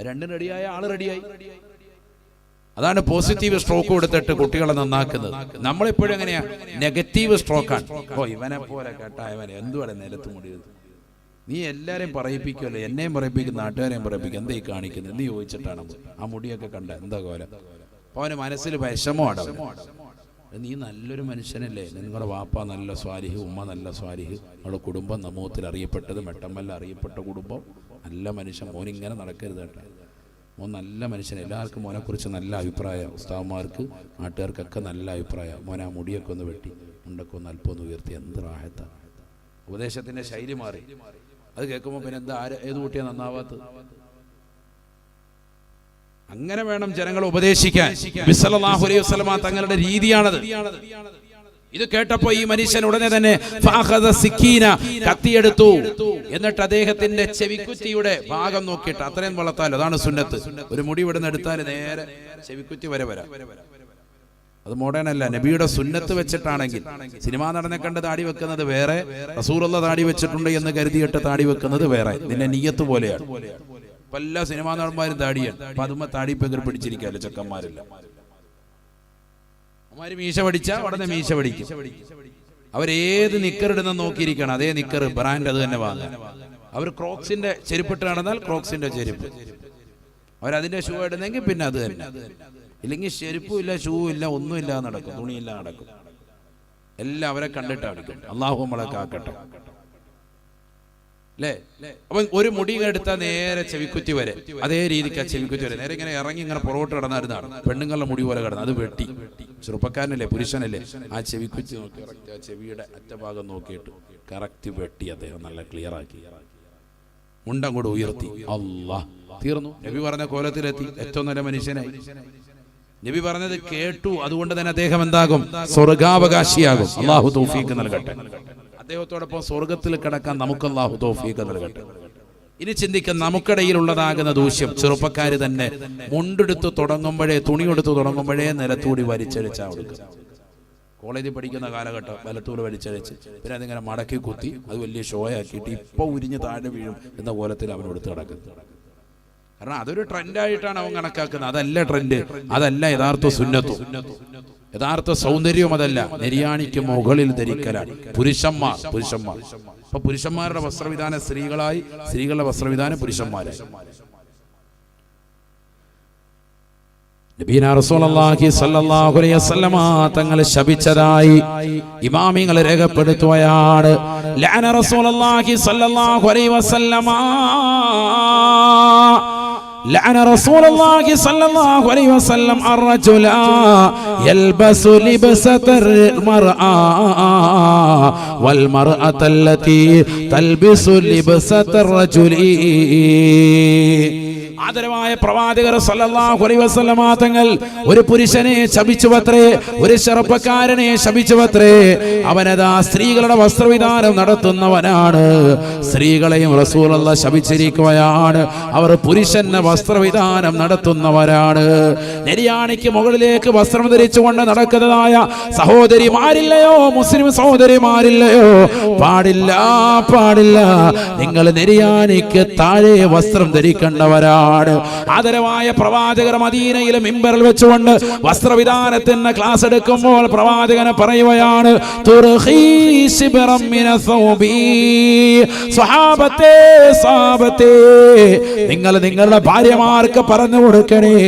രണ്ടും റെഡിയായ ആള് റെഡിയായി. അതാണ് പോസിറ്റീവ് സ്ട്രോക്ക് കൊടുത്തിട്ട് കുട്ടികളെ നന്നാക്കുന്നത്. നമ്മളെപ്പോഴും എങ്ങനെയാ? നെഗറ്റീവ് സ്ട്രോക്കാണ്. ഓ, ഇവനെ പോലെ കേട്ടാ ഇവൻ എന്തുവാണ് നിലത്ത് മുടിയത്? നീ എല്ലാരെയും പറയിപ്പിക്കുമല്ലോ, എന്നെയും പറയിപ്പിക്കും, നാട്ടുകാരെയും പറയിപ്പിക്കും. എന്താ ഈ കാണിക്കുന്നത് എന്ന് ചോദിച്ചിട്ടാണ് ആ മുടിയൊക്കെ കണ്ട എന്താ കോലം. അപ്പൊ അവന് മനസ്സിൽ വിഷമമാണ്. നീ നല്ലൊരു മനുഷ്യനല്ലേ, നിങ്ങളുടെ വാപ്പ നല്ല സ്വാലിഹ്, ഉമ്മ നല്ല സ്വാലിഹ്, നമ്മുടെ കുടുംബം സമൂഹത്തിൽ അറിയപ്പെട്ടത്, മെട്ടമ്മല്ല അറിയപ്പെട്ട കുടുംബം, നല്ല മനുഷ്യൻ, മോനിങ്ങനെ നടക്കരുത് കേട്ടോ. മോൻ നല്ല മനുഷ്യൻ, എല്ലാവർക്കും മോനെക്കുറിച്ച് നല്ല അഭിപ്രായം, ഉസ്താവന്മാർക്ക് നാട്ടുകാർക്കൊക്കെ നല്ല അഭിപ്രായം. മോനെ ആ മുടിയൊക്കെ ഒന്ന് വെട്ടി, മുണ്ടൊക്കെ ഒന്ന് അല്പം ഒന്ന് ഉയർത്തി, എന്ത് റാഹത്താ. ഉപദേശത്തിൻ്റെ ശൈലി മാറി. അത് കേൾക്കുമ്പോൾ പിന്നെ എന്താ, ഏത് കുട്ടിയാണ് നന്നാവാത്തത്? അങ്ങനെ വേണം ജനങ്ങളെ ഉപദേശിക്കാൻ. നബി സല്ലല്ലാഹു അലൈഹി വസല്ലമ തങ്ങളുടെ രീതിയാണത്. ഇത് കേട്ടപ്പോ ഈ മനുഷ്യൻ ഉടനെ തന്നെ കത്തിയെടുത്തു. എന്നിട്ട് അദ്ദേഹത്തിന്റെ ചെവിക്കുറ്റിയുടെ ഭാഗം നോക്കിയിട്ട് അത്രയും വളർത്താലോ, അതാണ് സുന്നത്ത്. ഒരു മുടി ഇവിടുന്ന് എടുത്താൽ നേരെ ചെവിക്കുറ്റി വരെ വരാം. അത് മോഡേൺ അല്ല, നബിയുടെ സുന്നത്ത് വെച്ചിട്ടാണെങ്കിൽ. സിനിമാ നടനെ കണ്ട് താടി വെക്കുന്നത് വേറെ, റസൂലുള്ള താടി വെച്ചിട്ടുണ്ട് എന്ന് കരുതിയിട്ട് താടി വെക്കുന്നത് വേറെ. നിന്റെ നിയ്യത്ത് പോലെയാണ്. ഇപ്പൊ എല്ലാ സിനിമാ നടന്മാരും താടിയാണ്. അപ്പൊ അതുമ്പോ താടി പേര് പിടിച്ചിരിക്കാല്ലോ ചെക്കന്മാരില്ല. അവന്മാര് മീശ പഠിച്ചാ ഉടനെ മീശ പഠിക്കും. അവരേത് നിക്കറിടുന്ന നോക്കിയിരിക്കണം, അതേ നിക്കർ ബ്രാൻഡ് അത് തന്നെ വാങ്ങാൻ. അവർ ക്രോക്സിന്റെ ചെരുപ്പിട്ട് നടന്നാൽ ക്രോക്സിന്റെ ചെരുപ്പ്, അവരതിന്റെ ഷൂ ഇടുന്നെങ്കിൽ പിന്നെ അത് തന്നെ. ഇല്ലെങ്കിൽ ചെരുപ്പും ഇല്ല, ഷൂ ഇല്ല, ഒന്നുമില്ല നടക്കും, തുണിയില്ല നടക്കും. എല്ലാം അവരെ കണ്ടിട്ടാണ്. അള്ളാഹു നമ്മളെ കാക്കട്ടെ അല്ലേ. അപ്പം ഒരു മുടി എടുത്താൽ നേരെ ചെവിക്കുറ്റി വരെ, അതേ രീതിക്ക് ആ ചെവിക്കുറ്റി വരെ നേരെ ഇങ്ങനെ ഇറങ്ങി ഇങ്ങനെ പുറകോട്ട് കിടന്നായിരുന്നാണ്. പെണ്ണുങ്ങളുടെ മുടി പോലെ കിടന്നു, അത് വെട്ടി. ചെറുപ്പക്കാരനല്ലേ, പുരുഷനല്ലേ, ആ ചെവിക്കുറ്റി നോക്കി കറക്റ്റ് ആ ചെവിയുടെ അറ്റഭാഗം നോക്കിയിട്ട് കറക്റ്റ് വെട്ടി അദ്ദേഹം നല്ല ക്ലിയർ ആക്കി. മുണ്ടങ്ങോട്ട് ഉയർത്തി. അല്ലാഹ്, തീർന്നു. നബി പറഞ്ഞ കോലത്തിലെത്തി, ഏറ്റവും നല്ല മനുഷ്യനായി. നബി പറഞ്ഞത് കേട്ടു, അതുകൊണ്ട് തന്നെ അദ്ദേഹം എന്താകും? സ്വർഗാവകാശിയാകും. അല്ലാഹു തൗഫീഖ് നൽകട്ടെ. അദ്ദേഹത്തോടൊപ്പം സ്വർഗത്തിൽ കിടക്കാൻ നമുക്ക് അല്ലാഹു തൗഫീഖ് നൽകട്ടെ. ഇനി ചിന്തിക്കുന്ന നമുക്കിടയിലുള്ളതാകുന്ന ദൂഷ്യം, ചെറുപ്പക്കാർ തന്നെ മുണ്ടെടുത്ത് തുടങ്ങുമ്പോഴേ, തുണിയെടുത്ത് തുടങ്ങുമ്പോഴേ നിലത്തൂടി വലിച്ചഴിച്ചാൽ കൊടുക്കുക. കോളേജിൽ പഠിക്കുന്ന കാലഘട്ടം വലത്തൂട് വലിച്ചഴിച്ച് പിന്നെ അതിങ്ങനെ മടക്കി കുത്തി അത് വലിയ ഷോ ആക്കിയിട്ട് ഇപ്പോൾ ഉരിഞ്ഞ് താഴെ വീഴും എന്ന കോലത്തിൽ അവനെടുത്ത് കിടക്കുന്നത്. കാരണം അതൊരു ട്രെൻഡായിട്ടാണ് അവൻ കണക്കാക്കുന്നത്. അതല്ല ട്രെൻഡ്, അതല്ല യഥാർത്ഥ സുന്നത്തും യഥാർത്ഥ സൗന്ദര്യവും. അതല്ല, നെരിയാണിക്ക് മുകളിൽ ധരിക്കലാണ് പുരുഷന്മാർ. അപ്പൊ പുരുഷന്മാരുടെ വസ്ത്രവിധാനം സ്ത്രീകളായി, സ്ത്രീകളുടെ വസ്ത്രവിധാനം പുരുഷന്മാരായി. നബീന റസൂലുള്ളാഹി സ്വല്ലല്ലാഹു അലൈഹി വസല്ലമ തങ്ങൾ ശപിച്ചതായി ഇമാമികൾ രേഖപ്പെടുത്തുകയാണ്. ലഅന റസൂലുള്ളാഹി സ്വല്ലല്ലാഹു അലൈഹി വസല്ലമ لعن رسول الله صلى الله عليه وسلم الرجل يلبس لبسة المرأة والمرأة التي تلبس لبسة الرجل. ആദരവായ പ്രവാചകർ സല്ലല്ലാഹു അലൈഹി വസല്ലമ തങ്ങൾ ഒരു പുരുഷനെ ശപിച്ചുവത്രേ, ഒരു ചെറുപ്പക്കാരനെ ശപിച്ചുവത്രേ. അവനതാ സ്ത്രീകളുടെ വസ്ത്രവിധാനം നടത്തുന്നവനാണ്. സ്ത്രീകളെയും റസൂലുള്ളാഹി ശപിച്ചിരിക്കുകയാണ്. അവർ പുരുഷന്റെ വസ്ത്രവിധാനം നടത്തുന്നവരാണ്. നെരിയാണിക്ക് മുകളിലേക്ക് വസ്ത്രം ധരിച്ചുകൊണ്ട് നടക്കുന്നതായ സഹോദരിമാരില്ലയോ, മുസ്ലിം സഹോദരിമാരില്ലയോ? പാടില്ല, പാടില്ല. നിങ്ങൾ നെരിയാണിക്ക് താഴെ വസ്ത്രം ധരിക്കേണ്ടവരാണ്. ആദരവായ പ്രവാചകർ മദീനയിലെ മിമ്പറിൽ വെച്ചുകൊണ്ട് വസ്ത്രവിധാനത്തിന് ക്ലാസ് എടുക്കുമ്പോൾ പ്രവാചകനെ പറയുകയാണ്, നിങ്ങൾ നിങ്ങളുടെ ഭാര്യമാർക്ക് പറഞ്ഞു കൊടുക്കണേ,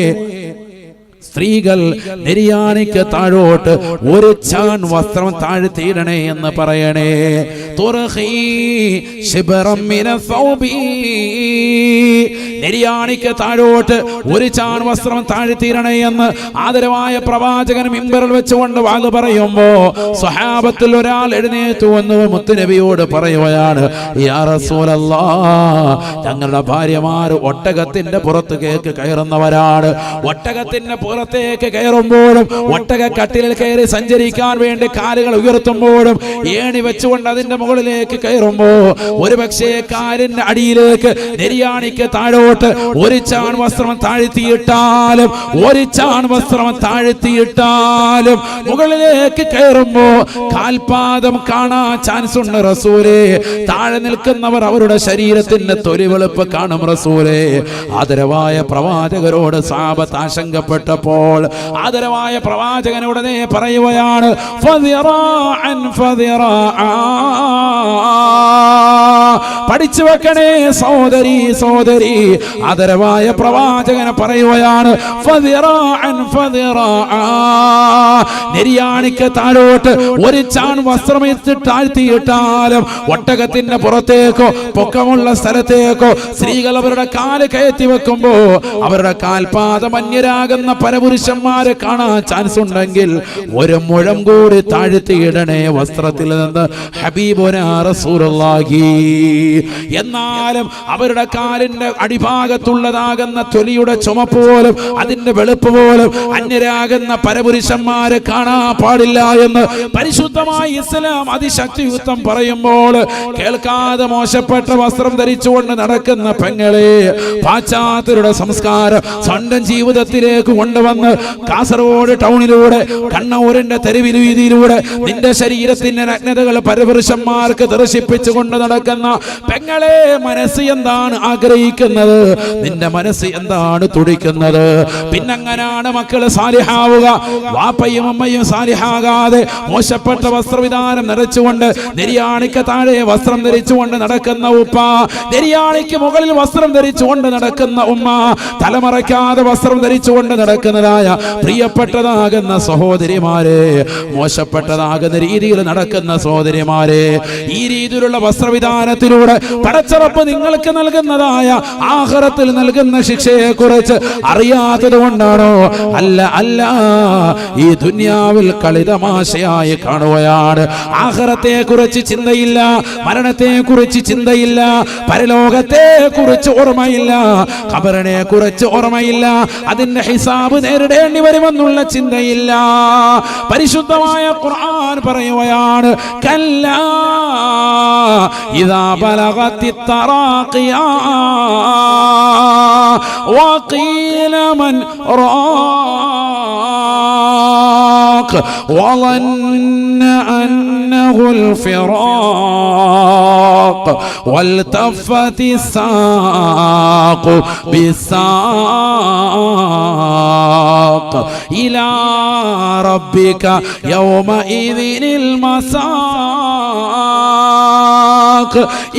സ്ത്രീകൾ നെരിയാണിക്ക് താഴോട്ട് ഒരു ചാൺ വസ്ത്രം താഴ്ത്തിയിടണേ എന്ന് പറയണേ. നെരിയാണിക്ക് താഴോട്ട് ഒരു ചാൺ വസ്ത്രം താഴ്ത്തിയിടണേ എന്ന് ആദരവായ പ്രവാചകൻ മിമ്പറിൽ വെച്ചുകൊണ്ട് വാക്ക് പറയുമ്പോ സ്വഹാബത്തിൽ ഒരാൾ എഴുന്നേറ്റു വന്ന് മുത്തുനബിയോട് പറയുകയാണ്, യാ റസൂലല്ലാഹ്, ഞങ്ങളുടെ ഭാര്യമാർ ഒട്ടകത്തിന്റെ പുറത്തേക്ക് കയറുന്നവരാണ്. ഒട്ടകത്തിന്റെ പുറത്തേക്ക് കയറുമ്പോഴും ഒട്ടക കട്ടിലിൽ കയറി സഞ്ചരിക്കാൻ വേണ്ടി കാലുകൾ ഉയർത്തുമ്പോഴും ഏണി വെച്ചുകൊണ്ട് അതിന്റെ മുകളിലേക്ക് കയറുമ്പോ ഒരുപക്ഷെ കാലിന്റെ അടിയിലേക്ക് നെരിയാണിക്ക് താഴോട്ട് ഒരു ചാൺ വസ്ത്രം താഴ്ത്തിയിട്ടാലും, ഒരു ചാൺ വസ്ത്രം താഴ്ത്തിയിട്ടാലും മുകളിലേക്ക് കയറുമ്പോ കാൽപാദം കാണാൻ ചാൻസ് ഉണ്ട് റസൂലേ. താഴെ നിൽക്കുന്നവർ അവരുടെ ശരീരത്തിന്റെ തൊലിവെളുപ്പ് കാണും റസൂലേ. ആദരവായ പ്രവാചകരോട് സഹാബത്ത് ആശങ്കപ്പെട്ടപ്പോൾ ആദരവായ പ്രവാചകനുടനെ പറയുകയാണ്, പഠിച്ചു വെക്കണേ സഹോദരി, സഹോദരി. ആദരവായ പ്രവാചകനെ പറയുകയാണ്, നെരിയാണിക്ക് താഴോട്ട് ഒരു ചാൺ വസ്ത്രം താഴ്ത്തിയിട്ടാലും ഒട്ടകത്തിന്റെ പുറത്തേക്കോ പൊക്കമുള്ള സ്ഥലത്തേക്കോ സ്ത്രീകൾ അവരുടെ കാല് കയറ്റി വെക്കുമ്പോ അവരുടെ കാൽപാദം അന്യരാകുന്ന പരപുരുഷന്മാരെ കാണാൻ ചാൻസ് ഉണ്ടെങ്കിൽ ഒരു മുഴം കൂടി താഴ്ത്തിയിടണേ വസ്ത്രത്തിൽ നിന്ന് ഹബീബുനാ റസൂലുള്ളാഹി. എന്നാലും അവരുടെ കാലിന്റെ അടിഭാഗത്തുള്ളതാകുന്ന തൊലിയുടെ ചുമപ്പ് പോലും അതിന്റെ വെളുപ്പ് പോലും അന്യരാകുന്ന പരപുരുഷന്മാരെ കാണാൻ പാടില്ല എന്ന് പരിശുദ്ധമായ ഇസ്ലാം അതിശക്തിയുക്തം പറയുമ്പോൾ കേൾക്കാതെ മോശപ്പെട്ട വസ്ത്രം ധരിച്ചുകൊണ്ട് നടക്കുന്ന പെങ്ങളെ പാശ്ചാത്യരുടെ സംസ്കാരം സ്വന്തം ജീവിതത്തിലേക്ക് കൊണ്ടുവന്ന് കാസർഗോഡ് ടൗണിലൂടെ കണ്ണൂരിന്റെ തെരുവിൽ വീതിയിലൂടെ നിന്റെ ശരീരത്തിന്റെ നഗ്നതകൾ പരപുരുഷന്മാർക്ക് ദർശിപ്പിച്ചുകൊണ്ട് നടക്കുന്ന പെങ്ങളെ, മനസ്സ് എന്താണ് ആഗ്രഹിക്കുന്നത്? നിന്റെ മനസ്സ് എന്താണ് തുടിക്കുന്നത്? പിന്നെങ്ങനാണ് മക്കള് സാലിഹാവുക? വാപ്പയും അമ്മയും സാലിഹാകാതെ മോശപ്പെട്ട വസ്ത്രവിധാനം നിറച്ചുകൊണ്ട് നെരിയാണിക്ക് താഴെ വസ്ത്രം ധരിച്ചുകൊണ്ട് നടക്കുന്ന ഉപ്പ, നെരിയാണിക്ക് മുകളിൽ വസ്ത്രം ധരിച്ചുകൊണ്ട് നടക്കുന്ന ഉമ്മ, തലമറയ്ക്കാതെ വസ്ത്രം ധരിച്ചുകൊണ്ട് നടക്കുന്നതായ പ്രിയപ്പെട്ടതാകുന്ന സഹോദരിമാരെ, മോശപ്പെട്ടതാകുന്ന രീതിയിൽ നടക്കുന്ന സഹോദരിമാരെ, ഈ രീതിയിലുള്ള വസ്ത്രവിധാനത്തിലൂടെ പടച്ചറപ്പ് നിങ്ങൾക്ക് നൽകുന്നതായ ആഖിറത്തിൽ നൽകുന്ന ശിക്ഷയെ കുറിച്ച് അറിയാത്തത് കൊണ്ടാണോ? അല്ല, അല്ല. ഈ ദുനിയാവിൽ കളിതമാശയായി കാണുകയാണ്. ആഖിറത്തെ കുറിച്ച് ചിന്തയില്ല, മരണത്തെ കുറിച്ച് ചിന്തയില്ല, പരലോകത്തെ കുറിച്ച് ഓർമ്മയില്ല, ഖബറിനെ കുറിച്ച് ഓർമ്മയില്ല, അതിന്റെ ഹിസാബ് നേരിടേണ്ടി വരുമെന്നുള്ള ചിന്തയില്ല. പരിശുദ്ധമായ ഖുർആൻ പറയുകയാണ്, കല്ലാ ഇദാ إذا بلغت التراقيا وقيل من راق وظن أنه الفراق والتفت الساق بالساق إلى ربك يومئذ المساق.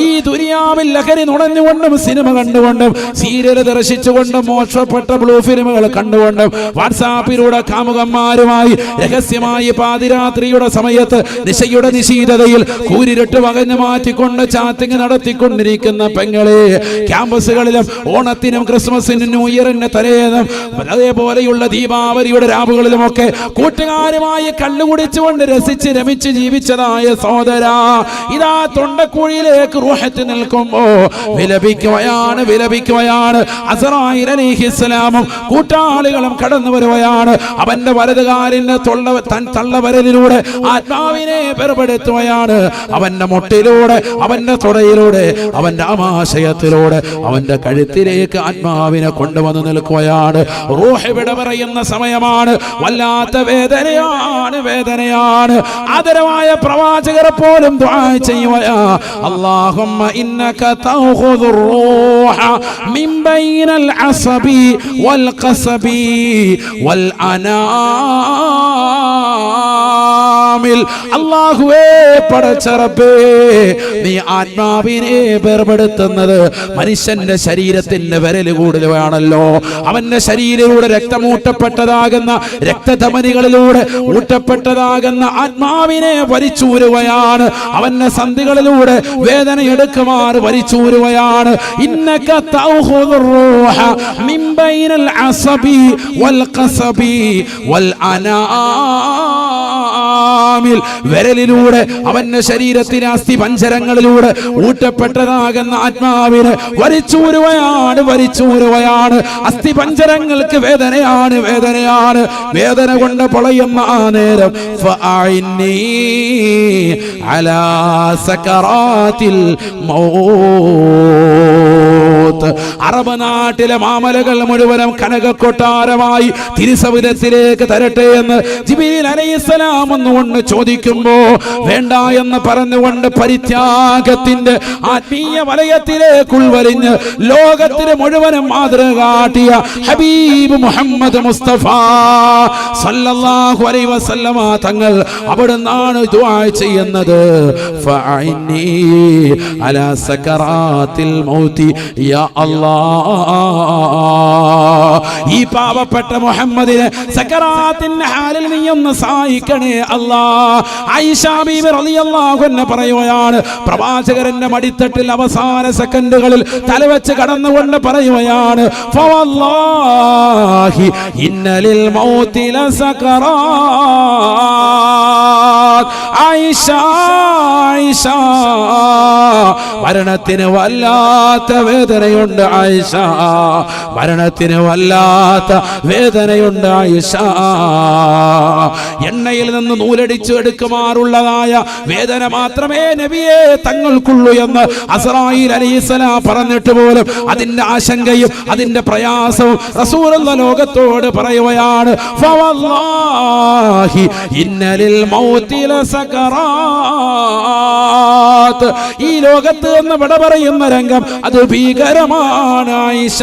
ഈ ദുനിയാവിൽ ലഹരി നുണഞ്ഞുകൊണ്ടും സിനിമ കണ്ടുകൊണ്ടും സീരിയൽ ദർശിച്ചുകൊണ്ടും മോശപ്പെട്ട ബ്ലൂ ഫിലിമുകൾ കണ്ടുകൊണ്ടും വാട്സാപ്പിലൂടെ കാമുകന്മാരുമായി രഹസ്യമായി പാതിരാത്രിയുടെ സമയത്ത് നിശയുടെ നിശീതതയിൽ കൂരിരുട്ട് വകഞ്ഞു മാറ്റിക്കൊണ്ട് ചാറ്റിങ് നടത്തിക്കൊണ്ടിരിക്കുന്ന പെങ്ങളെ, ക്യാമ്പസുകളിലും ഓണത്തിനും ക്രിസ്മസിനും ന്യൂ ഇയറിന്റെ തലേന്നും അതേപോലെയുള്ള ദീപാവലിയുടെ രാവുകളിലുമൊക്കെ കൂട്ടുകാരുമായി കള്ളുകുടിച്ചുകൊണ്ട് രസിച്ച് രമിച്ച് ജീവിച്ചതായ സഹോദരാ, ഇതാ തൊണ്ടക്കുഴിയിലേക്ക് റൂഹത്ത് നിൽക്കുമ്പോ വിലപിക്കുകയാണ്. അസ്റായീൽ അലൈഹിസ്സലാമും കൂട്ടാളികളും കടന്നു വരുകയാണ്. അവന്റെ വലതുകാലിന്റെ തള്ളവരലിലൂടെ ആത്മാവിനെ വേർപെടുത്തുകയാണ്. അവന്റെ മുട്ടിലൂടെ, അവന്റെ തുടയിലൂടെ, അവന്റെ ആമാശയത്തിലൂടെ, അവന്റെ കഴുത്തിലേക്ക് ആത്മാവിനെ കൊണ്ടുവന്ന് നിൽക്കുകയാണ്. റൂഹ് വിട പറയുന്ന സമയമാണ്. വല്ലാത്ത വേദനയാണ്. ആദരവായ പ്രവാചകരെ പോലും ദുആ ചെയ്യുകയാ, അല്ലാഹുമ്മ ഇന്നക തഖുദുർ റൂഹ മിൻ ബൈനൽ അസബി വൽ ഖസബി വൽ അനാമിൽ. അല്ലാഹുവേ, പടച്ച റബ്ബേ, നീ ആത്മാവിനെ വേർപെടുത്തുന്നത് മനുഷ്യന്റെ ശരീരത്തിന്റെ വിരലുകൂടലാണല്ലോ. അവന്റെ ശരീരത്തിലൂടെ രക്തമൂട്ടപ്പെട്ടതാകുന്ന രക്തധമനികളിലൂടെ ഊട്ടപ്പെട്ടതാകുന്ന ആത്മാവിനെ വലിച്ചൂരുകയാണ്. അവന്റെ സന്ധികളിലൂടെ വേദന എടുക്കുമാർ വലിച്ചൂരുകയാണ്. ഇന്നക തഖുദുർ റൂഹ മിൻ ബൈനൽ അസബി വൽ ഖസബി വൽ അനാമിൽ. വിരലിലൂടെ അവന്റെ ശരീരത്തിലെ അസ്ഥി പഞ്ചരങ്ങളിലൂടെ ഊട്ടപ്പെട്ടതാകുന്ന ആത്മാവിനെ വലിച്ചൂരുകയാണ്. അസ്ഥി പഞ്ചരങ്ങൾക്ക് വേദനയാണ്. വേദന കൊണ്ട് പൊളയുന്ന ആ നേരം ഫഅഇന്നി അലാ സകറാത്തിൽ മൗത്ത്. അറബ് നാട്ടിലെ മാമലകൾ മുഴുവനും കനകക്കൊട്ടാരമായി തിരുസവിധത്തിലേക്ക് തരട്ടെ എന്ന് ജിബ്രീൽ അലൈഹിസ്സലാം ഒന്നുകൊണ്ട് ചോദിക്കുമ്പോ വേണ്ട എന്ന് പറഞ്ഞുകൊണ്ട് പരിത്യാഗത്തിന്റെ ആത്മീയ വലയത്തിലേക്ക് ഉൾവലിഞ്ഞ് ലോകത്തിന് മുഴുവനും മാതൃക കാട്ടിയ ഹബീബ് മുഹമ്മദ് മുസ്തഫ സല്ലല്ലാഹു അലൈഹി വസല്ലമ തങ്ങൾ അവിടുന്നാണ് ദുആ ചെയ്യുന്നത്, ഫഅഇന്നി അലാ സകറാത്തിൽ മൗതി യാ അല്ലാഹ്. ഈ പാവപ്പെട്ട മുഹമ്മദിനെ സകറാത്തിന്റെ ഹാലിൽ നീ ഒന്ന് സഹായിക്കണേ അല്ലാഹ്. ആയിഷ ബീബി റളിയല്ലാഹു അൻഹ പറയുകയാണ്, പ്രവാചകന്റെ മടിത്തട്ടിൽ അവസാന സെക്കൻഡുകളിൽ തലവെച്ച് കടന്നുകൊണ്ട് പറയുകയാണ്, ഫവല്ലാഹി ഇന്നലിൽ മൗതി ലസകറാത്ത്. ആയിഷ, മരണത്തിന് വല്ലാത്ത വേദനയുണ്ട് ആയിഷ, മരണത്തിന് വല്ലാത്ത വേദനയുണ്ട് ആയിഷ. എണ്ണയിൽ നിന്ന് നൂലടിച്ചു എടുക്കുമാറുള്ളതായ വേദന മാത്രമേ നബിയെ തങ്ങൾക്കുള്ളൂ എന്ന് അസ്റായീൽ അലൈഹിസ്സലാം പറഞ്ഞിട്ട് പോലും അതിന്റെ ആശങ്കയും അതിന്റെ പ്രയാസവും റസൂലുള്ള ലോകത്തോട് പറയുകയാണ്, ഫവല്ലാഹി ഇന്നലിൽ മൗതി ലസകറാത്ത്. ഈ ലോകത്ത് എന്ന് വിട പറയുന്ന രംഗം അത് ഭീകരമാണ് ആയിഷ.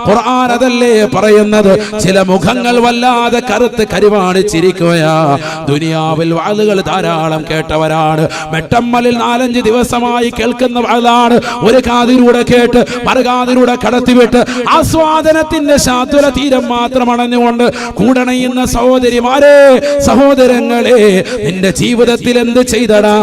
ഖുർആൻ അതല്ലേ പറയുന്നത്, ചില മുഖങ്ങൾ വല്ലാതെ കറുത്ത് കരിവാണിച്ചിരിക്കുകയാ. ദുനിയാവിൽ വാളുകൾ ധാരാളം കേട്ടവരാണ്. മെട്ടമ്മലിൽ 4-5 ദിവസമായി കേൾക്കുന്ന വാളാണ്. ഒരു കാതിലൂടെ കേട്ട് മറുകാതിലൂടെ കടത്തിവിട്ട് ആസ്വാദനത്തിന്റെ ശാതുല തീരം മാത്രം അണഞ്ഞുകൊണ്ട് കൂടണയുന്ന സഹോദരിമാരെ, സഹോദരങ്ങളെ, നിന്റെ ജീവിതത്തിൽ എന്ത് ചെയ്തടാ?